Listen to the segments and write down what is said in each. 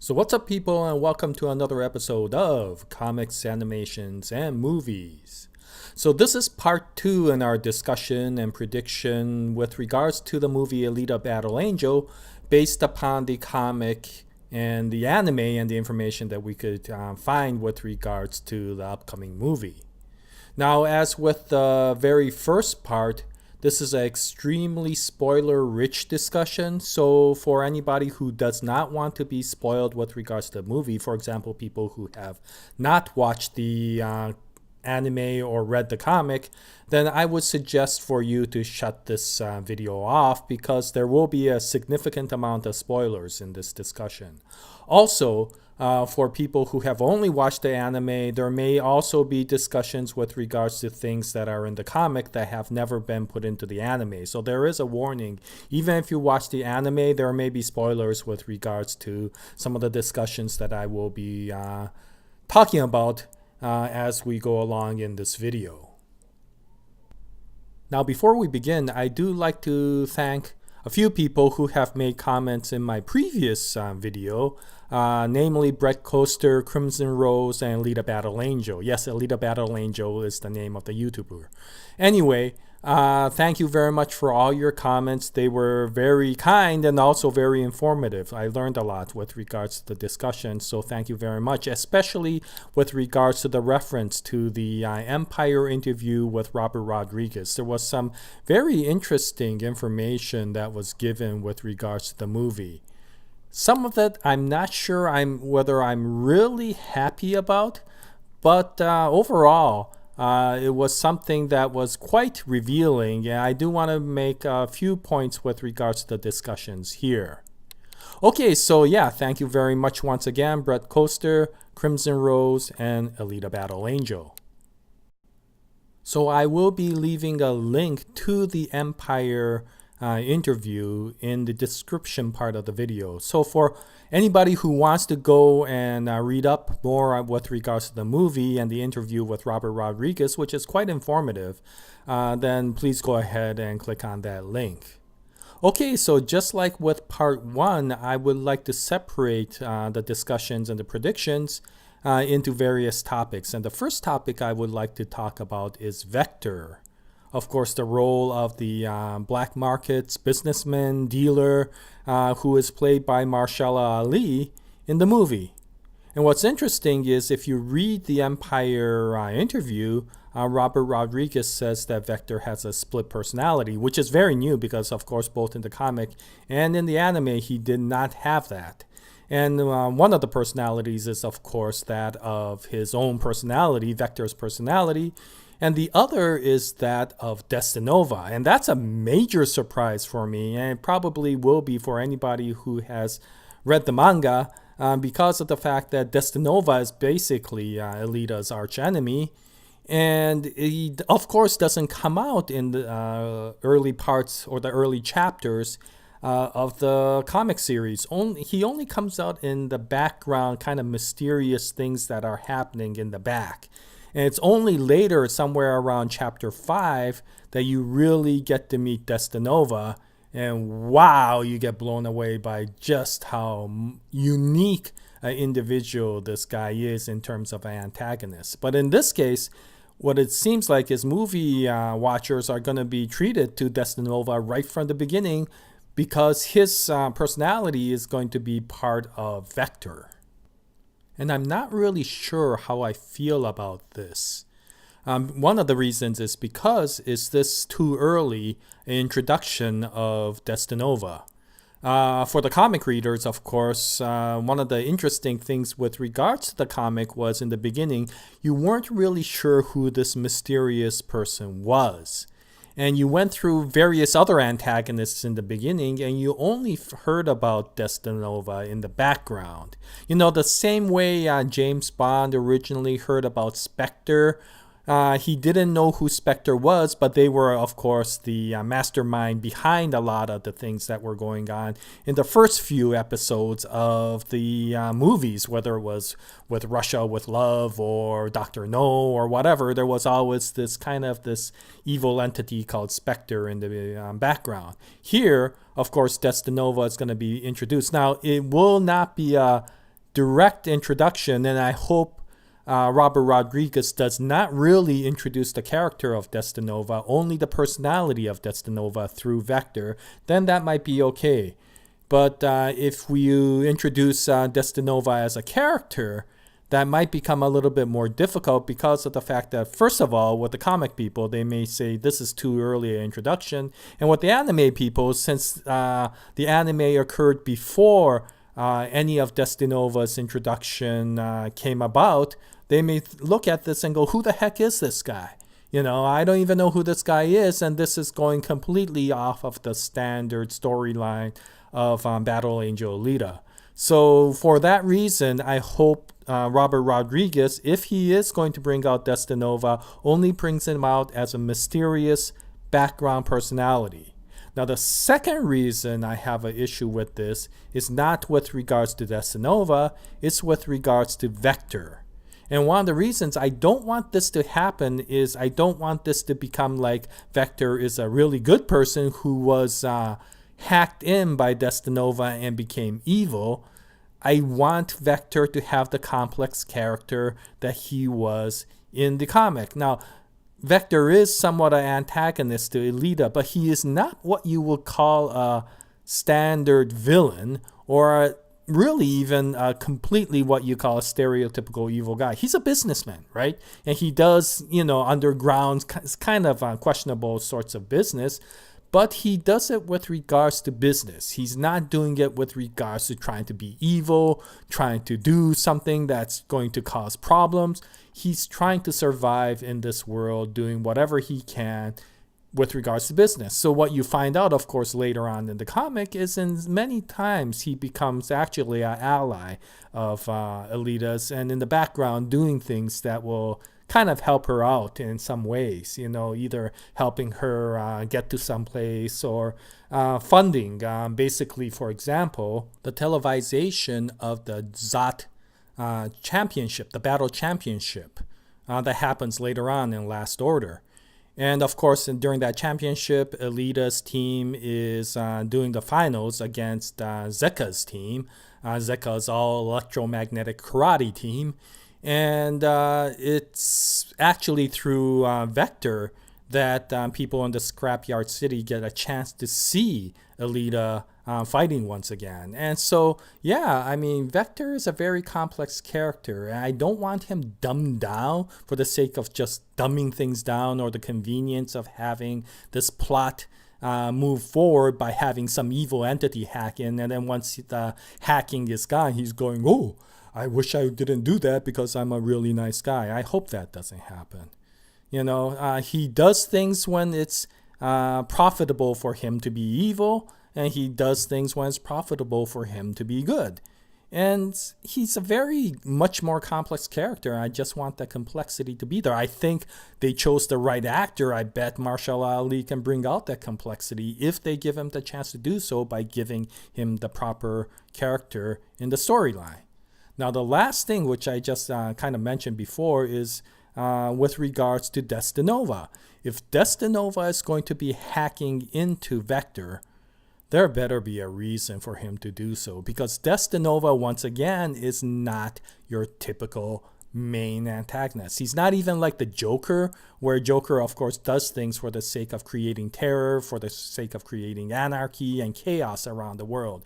So what's up, people, and welcome to another episode of Comics, Animations, and Movies. So this is part 2 in our discussion and prediction with regards to the movie Alita Battle Angel, based upon the comic and the anime and the information that we could find with regards to the upcoming movie. Now, as with the very first part, this is an extremely spoiler-rich discussion, so for anybody who does not want to be spoiled with regards to the movie, for example, people who have not watched the anime or read the comic, then I would suggest for you to shut this video off because there will be a significant amount of spoilers in this discussion. Also, for people who have only watched the anime, there may also be discussions with regards to things that are in the comic that have never been put into the anime. So there is a warning. Even if you watch the anime, there may be spoilers with regards to some of the discussions that I will be talking about as we go along in this video. Now, before we begin, I do like to thank a few people who have made comments in my previous video, namely Brett Coaster, Crimson Rose, and Alita Battle Angel. Yes, Alita Battle Angel is the name of the YouTuber. Anyway, thank you very much for all your comments. They were very kind and also very informative. I learned a lot with regards to the discussion, so thank you very much, especially with regards to the reference to the Empire interview with Robert Rodriguez. There was some very interesting information that was given with regards to the movie. Some of that I'm not sure whether I'm really happy about, but overall, it was something that was quite revealing, and I do want to make a few points with regards to the discussions here. Okay, so yeah, thank you very much once again, Brett Coaster, Crimson Rose, and Alita Battle Angel. So I will be leaving a link to the Empire interview in the description part of the video. So for anybody who wants to go and read up more with regards to the movie and the interview with Robert Rodriguez, which is quite informative, then please go ahead and click on that link. Okay, so just like with part 1, I would like to separate the discussions and the predictions into various topics. And the first topic I would like to talk about is Vector. Of course, the role of the black markets businessman, dealer, who is played by Mahershala Ali in the movie. And what's interesting is if you read the Empire interview, Robert Rodriguez says that Vector has a split personality, which is very new because, of course, both in the comic and in the anime, he did not have that. And one of the personalities is, of course, that of his own personality, Vector's personality. And the other is that of Destinova. And that's a major surprise for me, and it probably will be for anybody who has read the manga, because of the fact that Destinova is basically Alita's archenemy. And he, of course, doesn't come out in the early parts or the early chapters of the comic series. He only comes out in the background, kind of mysterious things that are happening in the back. And it's only later, somewhere around chapter 5, that you really get to meet Destinova. And wow, you get blown away by just how unique an individual this guy is in terms of an antagonist. But in this case, what it seems like is movie watchers are going to be treated to Destinova right from the beginning because his personality is going to be part of Vector. And I'm not really sure how I feel about this. One of the reasons is because is this too early an introduction of Destinova? For the comic readers, of course, one of the interesting things with regards to the comic was in the beginning, you weren't really sure who this mysterious person was. And you went through various other antagonists in the beginning, and you only heard about Destinova in the background. You know, the same way James Bond originally heard about Spectre. He didn't know who Spectre was, but they were, of course, the mastermind behind a lot of the things that were going on in the first few episodes of the movies, whether it was with Russia with Love or Dr. No or whatever. There was always this kind of this evil entity called Spectre in the background. Here, of course, Destinova is going to be introduced. Now, it will not be a direct introduction, and I hope Robert Rodriguez does not really introduce the character of Destinova, only the personality of Destinova through Vector, then that might be okay. But if you introduce Destinova as a character, that might become a little bit more difficult because of the fact that, first of all, with the comic people, they may say this is too early an introduction. And with the anime people, since the anime occurred before any of Destinova's introduction came about, they may look at this and go, who the heck is this guy? You know, I don't even know who this guy is, and this is going completely off of the standard storyline of Battle Angel Alita. So for that reason, I hope Robert Rodriguez, if he is going to bring out Destinova, only brings him out as a mysterious background personality. Now, the second reason I have an issue with this is not with regards to Destinova, it's with regards to Vector. And one of the reasons I don't want this to happen is I don't want this to become like Vector is a really good person who was hacked in by Destinova and became evil. I want Vector to have the complex character that he was in the comic. Now, Vector is somewhat an antagonist to Alita, but he is not what you would call a standard villain or really even completely what you call a stereotypical evil guy. He's a businessman, right? And he does, underground, kind of questionable sorts of business, but he does it with regards to business. He's not doing it with regards to trying to be evil, trying to do something that's going to cause problems. He's trying to survive in this world, doing whatever he can with regards to business. So what you find out, of course, later on in the comic is in many times he becomes actually an ally of Alita's, and in the background doing things that will kind of help her out in some ways, either helping her get to some place or funding. Basically, for example, the televisation of the Zot championship, the battle championship that happens later on in Last Order. And of course, during that championship, Alita's team is doing the finals against Zeka's team. Zeka's all electromagnetic karate team. And it's actually through Vector that people in the Scrapyard City get a chance to see Alita fighting once again. And so, Vector is a very complex character, and I don't want him dumbed down for the sake of just dumbing things down or the convenience of having this plot move forward by having some evil entity hack in, and then once the hacking is gone, he's going, oh, I wish I didn't do that because I'm a really nice guy. I hope that doesn't happen. He does things when it's profitable for him to be evil, and he does things when it's profitable for him to be good. And he's a very much more complex character. I just want the complexity to be there. I think they chose the right actor. I bet Marshall Ali can bring out that complexity if they give him the chance to do so by giving him the proper character in the storyline. Now, the last thing, which I just kind of mentioned before, is with regards to Destinova. If Destinova is going to be hacking into Vector, there better be a reason for him to do so, because Destinova, once again, is not your typical main antagonist. He's not even like the Joker, where Joker, of course, does things for the sake of creating terror, for the sake of creating anarchy and chaos around the world.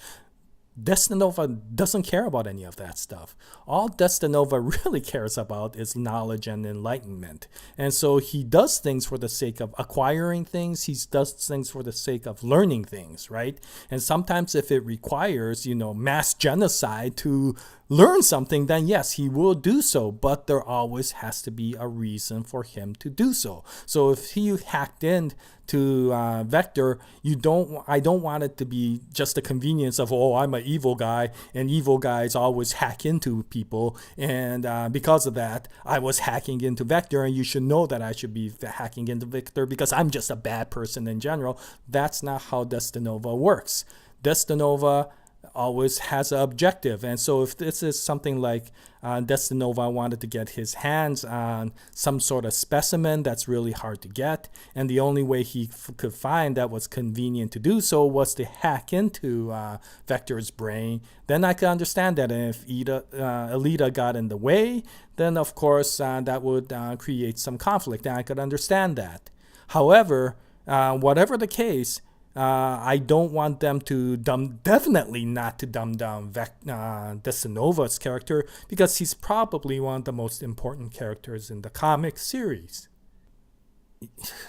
Destinova doesn't care about any of that stuff. All Destinova really cares about is knowledge and enlightenment. And so he does things for the sake of acquiring things. He does things for the sake of learning things, right? And sometimes if it requires, mass genocide to learn something, then yes, he will do so. But there always has to be a reason for him to do so. So if he hacked in to Vector, I don't want it to be just a convenience of, oh, I'm an evil guy, and evil guys always hack into people, and because of that, I was hacking into Vector, and you should know that I should be hacking into Vector because I'm just a bad person in general. That's not how Destinova works. Destinova always has an objective. And so if this is something like Destinova wanted to get his hands on some sort of specimen that's really hard to get, and the only way he could find that was convenient to do so was to hack into Vector's brain, then I could understand that. And if Alita got in the way, then of course that would create some conflict, and I could understand that. However, whatever the case, I don't want them to definitely not to dumb down Destinova's character, because he's probably one of the most important characters in the comic series.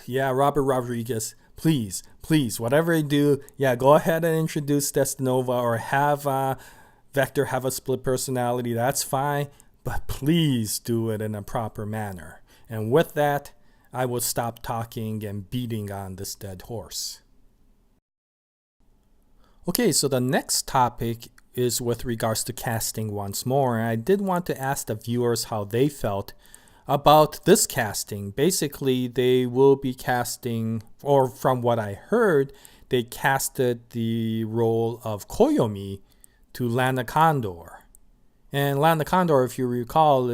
Yeah, Robert Rodriguez, please, whatever you do, yeah, go ahead and introduce Destinova or have Vector have a split personality. That's fine, but please do it in a proper manner. And with that, I will stop talking and beating on this dead horse. Okay, so the next topic is with regards to casting once more. And I did want to ask the viewers how they felt about this casting. Basically, they will be casting, or from what I heard, they casted the role of Koyomi to Lana Condor. And Lana Condor, if you recall,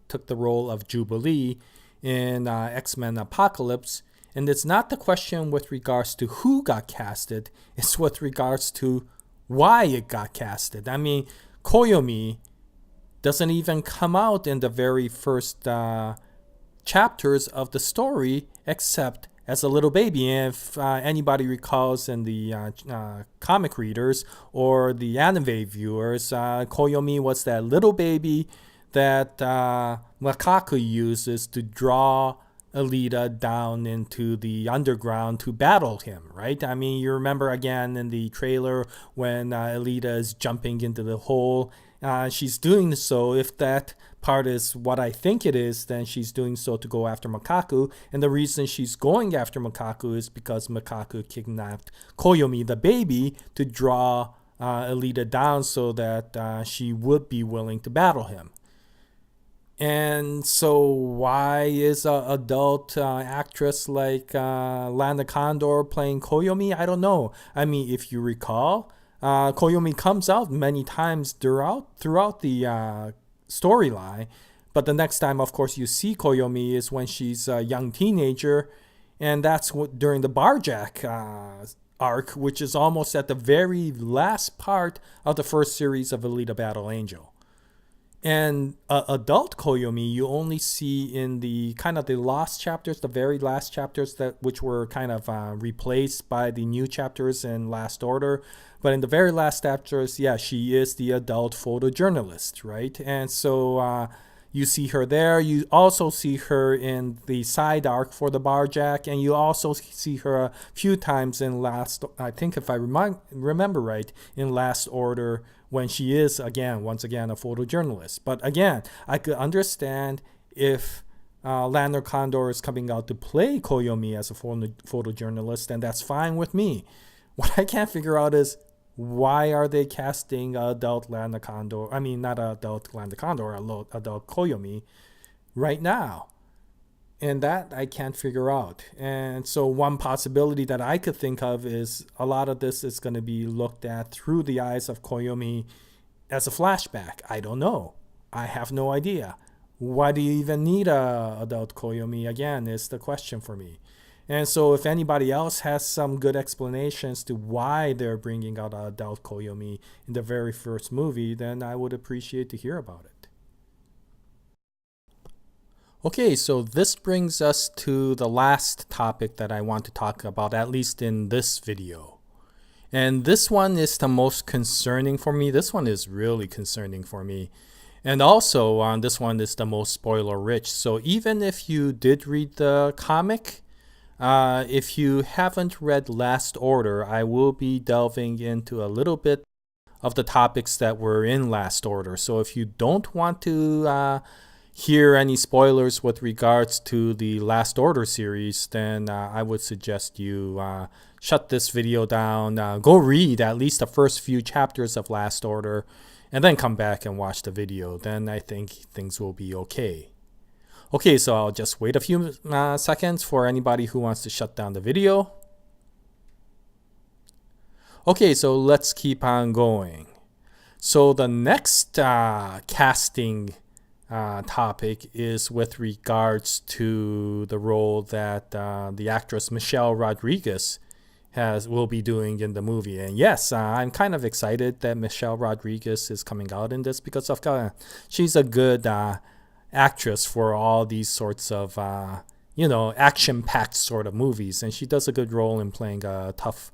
took the role of Jubilee in X-Men Apocalypse. And it's not the question with regards to who got casted, it's with regards to why it got casted. I mean, Koyomi doesn't even come out in the very first chapters of the story except as a little baby. And if anybody recalls in the comic readers or the anime viewers, Koyomi was that little baby that Makaku uses to draw Alita down into the underground to battle him, right? I mean, you remember again in the trailer when Alita is jumping into the hole. She's doing so, if that part is what I think it is, then she's doing so to go after Makaku. And the reason she's going after Makaku is because Makaku kidnapped Koyomi, the baby, to draw Alita down so that she would be willing to battle him. And so why is an adult actress like Lana Condor playing Koyomi? I don't know. I mean, if you recall, Koyomi comes out many times throughout the storyline. But the next time, of course, you see Koyomi is when she's a young teenager. And that's during the Barjack arc, which is almost at the very last part of the first series of Alita Battle Angel. And adult Koyomi you only see in the kind of the last chapters, the very last chapters which were kind of replaced by the new chapters in Last Order. But in the very last chapters, yeah, she is the adult photojournalist, right? And so you see her there. You also see her in the side arc for the Barjack, and you also see her a few times in I think if I remember right, in Last Order, when she is once again a photojournalist. But again, I could understand if Lana Condor is coming out to play Koyomi as a photojournalist, and that's fine with me. What I can't figure out is why are they casting adult Lana Condor? I mean, not adult Lana Condor, adult Koyomi right now. And that I can't figure out. And so one possibility that I could think of is a lot of this is going to be looked at through the eyes of Koyomi as a flashback. I don't know. I have no idea. Why do you even need a adult Koyomi again is the question for me. And so if anybody else has some good explanations to why they're bringing out an adult Koyomi in the very first movie, then I would appreciate to hear about it. Okay, so this brings us to the last topic that I want to talk about, at least in this video. And this one is the most concerning for me. This one is really concerning for me. And also, this one is the most spoiler rich. So even if you did read the comic, if you haven't read Last Order, I will be delving into a little bit of the topics that were in Last Order. So if you don't want to hear any spoilers with regards to the Last Order series, then I would suggest you shut this video down, go read at least the first few chapters of Last Order, and then come back and watch the video. Then I think things will be okay. Okay, so I'll just wait a few seconds for anybody who wants to shut down the video. Okay, so let's keep on going. So the next casting topic is with regards to the role that the actress Michelle Rodriguez will be doing in the movie. And yes, I'm kind of excited that Michelle Rodriguez is coming out in this because she's a good actress for all these sorts of action-packed sort of movies, and she does a good role in playing a tough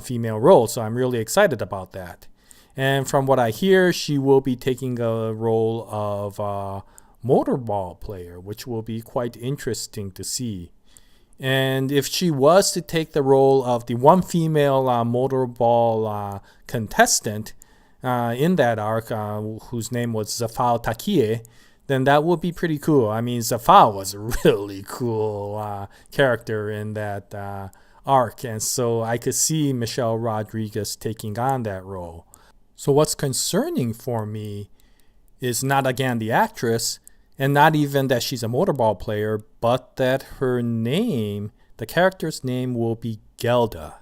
female role. So I'm really excited about that. And from what I hear, she will be taking a role of a motorball player, which will be quite interesting to see. And if she was to take the role of the one female motorball contestant in that arc, whose name was Zafao Takie, then that would be pretty cool. I mean, Zafao was a really cool character in that arc, and so I could see Michelle Rodriguez taking on that role. So what's concerning for me is not, again, the actress, and not even that she's a motorball player, but that her name, the character's name, will be Gelda.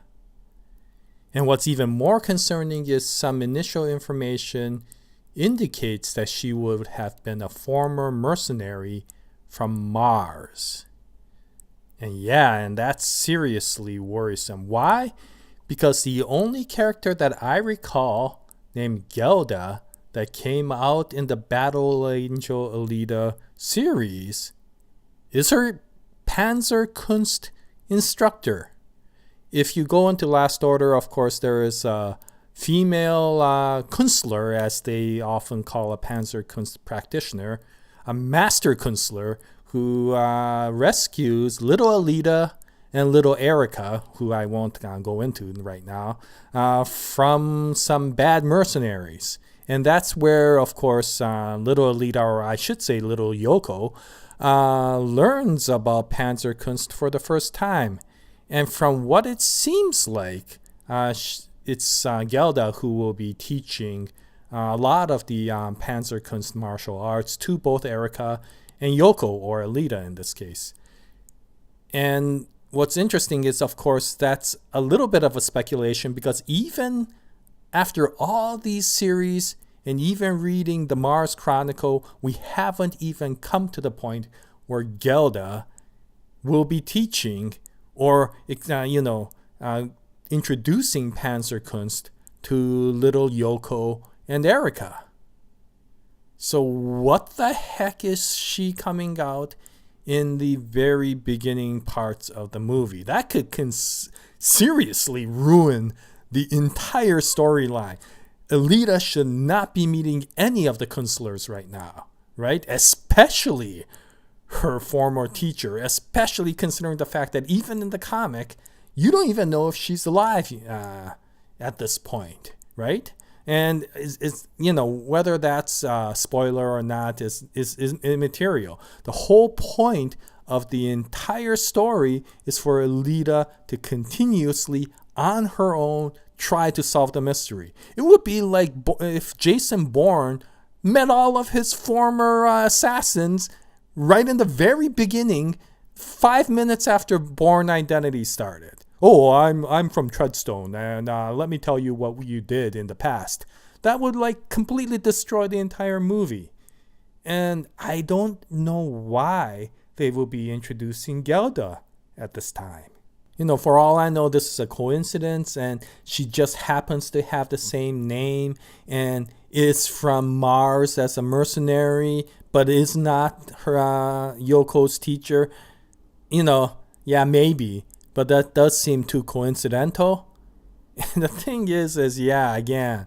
And what's even more concerning is some initial information indicates that she would have been a former mercenary from Mars. And that's seriously worrisome. Why? Because the only character that I recall named Gelda that came out in the Battle Angel Alita series is her Panzerkunst instructor. If you go into Last Order, of course, there is a female Kunstler, as they often call a Panzerkunst practitioner, a master Kunstler who rescues little Alita and little Erica, who I won't go into right now, from some bad mercenaries. And that's where, of course, little Alita, or I should say little Yoko, learns about Panzerkunst for the first time. And from what it seems like, it's Gelda who will be teaching a lot of the Panzerkunst martial arts to both Erica and Yoko, or Alita in this case. And what's interesting is, of course, that's a little bit of a speculation, because even after all these series and even reading the Mars Chronicle, we haven't even come to the point where Gelda will be teaching or introducing Panzerkunst to little Yoko and Erica. So what the heck is she coming out in the very beginning parts of the movie? That could seriously ruin the entire storyline. Alita should not be meeting any of the Kunstlers right now, right? Especially her former teacher, especially considering the fact that even in the comic, you don't even know if she's alive at this point, right? And is whether that's a spoiler or not is immaterial. The whole point of the entire story is for Alita to continuously, on her own, try to solve the mystery. It would be like if Jason Bourne met all of his former assassins right in the very beginning, 5 minutes after Bourne Identity started. Oh, I'm from Treadstone, and let me tell you what you did in the past. That would completely destroy the entire movie. And I don't know why they will be introducing Gelda at this time. For all I know, this is a coincidence, and she just happens to have the same name and is from Mars as a mercenary, but is not her Yoko's teacher. Yeah, maybe. But that does seem too coincidental. And the thing is again,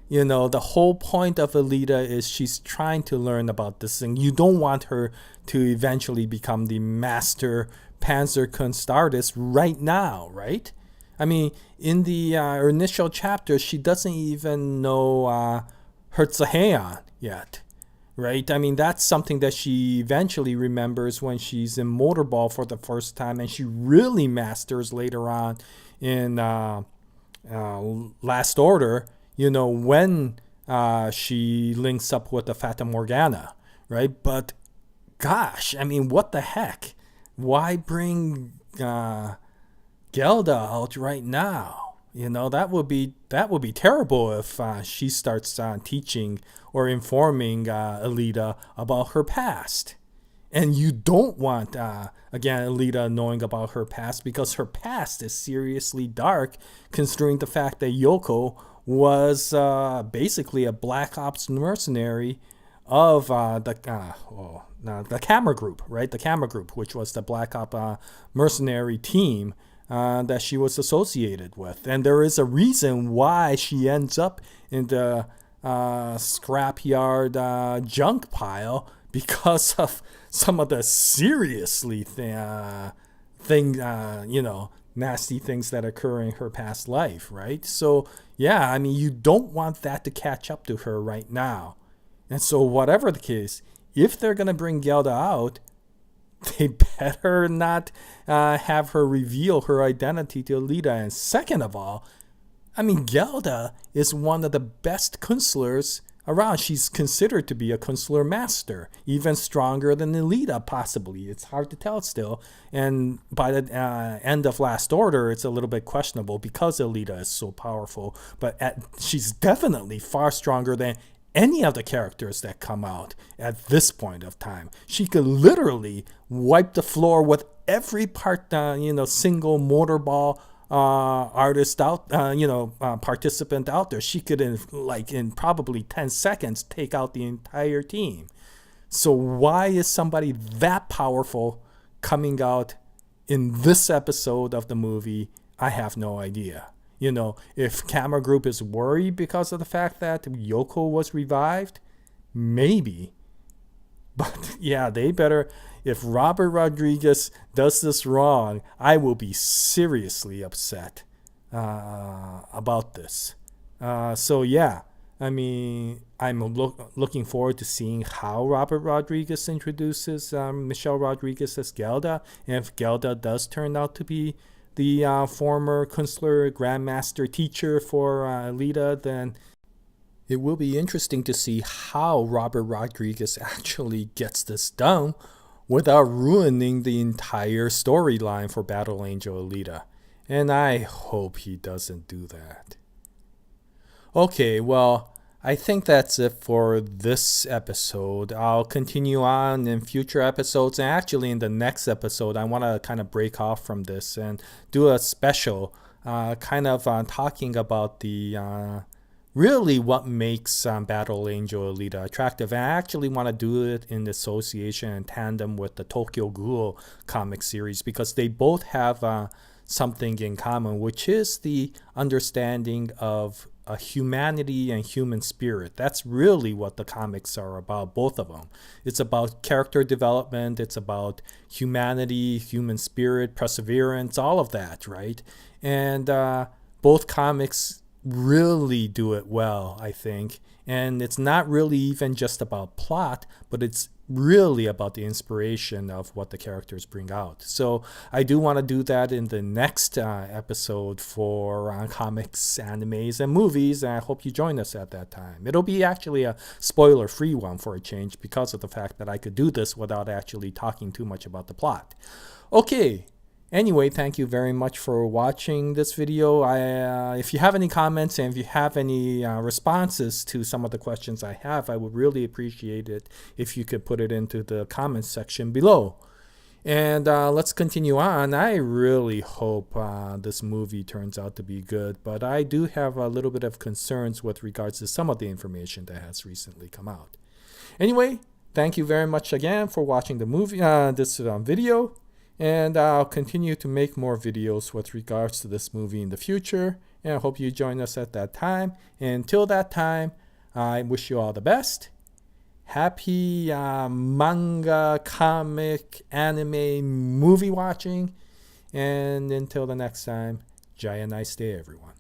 the whole point of Alita is she's trying to learn about this thing. You don't want her to eventually become the master Panzerkunst artist right now, right? I mean, in the initial chapter, she doesn't even know Herzaheon yet, right? I mean, that's something that she eventually remembers when she's in Motorball for the first time, and she really masters later on in Last Order, when she links up with the Fata Morgana, right? But gosh, I mean, what the heck? Why bring Gelda out right now? You know, that would be terrible if she starts teaching or informing Alita about her past. And you don't want, again, Alita knowing about her past, because her past is seriously dark, considering the fact that Yoko was basically a Black Ops mercenary of the camera group, right? The camera group, which was the Black Ops mercenary team that she was associated with. And there is a reason why she ends up in the scrapyard junk pile, because of some of the seriously nasty things that occur in her past life, right? So, yeah, I mean, you don't want that to catch up to her right now. And so, whatever the case, if they're going to bring Gelda out, they better not have her reveal her identity to Alita. And second of all, I mean, Gelda is one of the best counselors around. She's considered to be a counselor master, even stronger than Alita, possibly. It's hard to tell still. And by the end of Last Order, it's a little bit questionable because Alita is so powerful. But she's definitely far stronger than any of the characters that come out at this point of time. She could literally wipe the floor with every single motorball artist out, participant out there. She could, in probably 10 seconds, take out the entire team. So why is somebody that powerful coming out in this episode of the movie? I have no idea. You know, if Camera Group is worried because of the fact that Yoko was revived, maybe. But yeah, they better. If Robert Rodriguez does this wrong, I will be seriously upset about this. So yeah, I mean, I'm looking forward to seeing how Robert Rodriguez introduces Michelle Rodriguez as Gelda. And if Gelda does turn out to be the former counselor, grandmaster teacher for Alita, then it will be interesting to see how Robert Rodriguez actually gets this done without ruining the entire storyline for Battle Angel Alita. And I hope he doesn't do that. Okay, well, I think that's it for this episode. I'll continue on in future episodes, and actually in the next episode, I want to kind of break off from this and do a special talking about the really what makes Battle Angel Alita attractive. And I actually want to do it in association and tandem with the Tokyo Ghoul comic series, because they both have something in common, which is the understanding of a humanity and human spirit. That's really what the comics are about, both of them. It's about character development, it's about humanity, human spirit, perseverance, all of that, right? And both comics really do it well, I think. And it's not really even just about plot, but it's really about the inspiration of what the characters bring out. So I do want to do that in the next episode for comics, animes, and movies, and I hope you join us at that time. It'll be actually a spoiler-free one for a change, because of the fact that I could do this without actually talking too much about the plot. Okay. Anyway, thank you very much for watching this video. If you have any comments and if you have any responses to some of the questions I have, I would really appreciate it if you could put it into the comments section below. And let's continue on. I really hope this movie turns out to be good, but I do have a little bit of concerns with regards to some of the information that has recently come out. Anyway, thank you very much again for watching the movie, this video. And I'll continue to make more videos with regards to this movie in the future. And I hope you join us at that time. And until that time, I wish you all the best. Happy manga, comic, anime, movie watching. And until the next time, Jaya, nice day, everyone.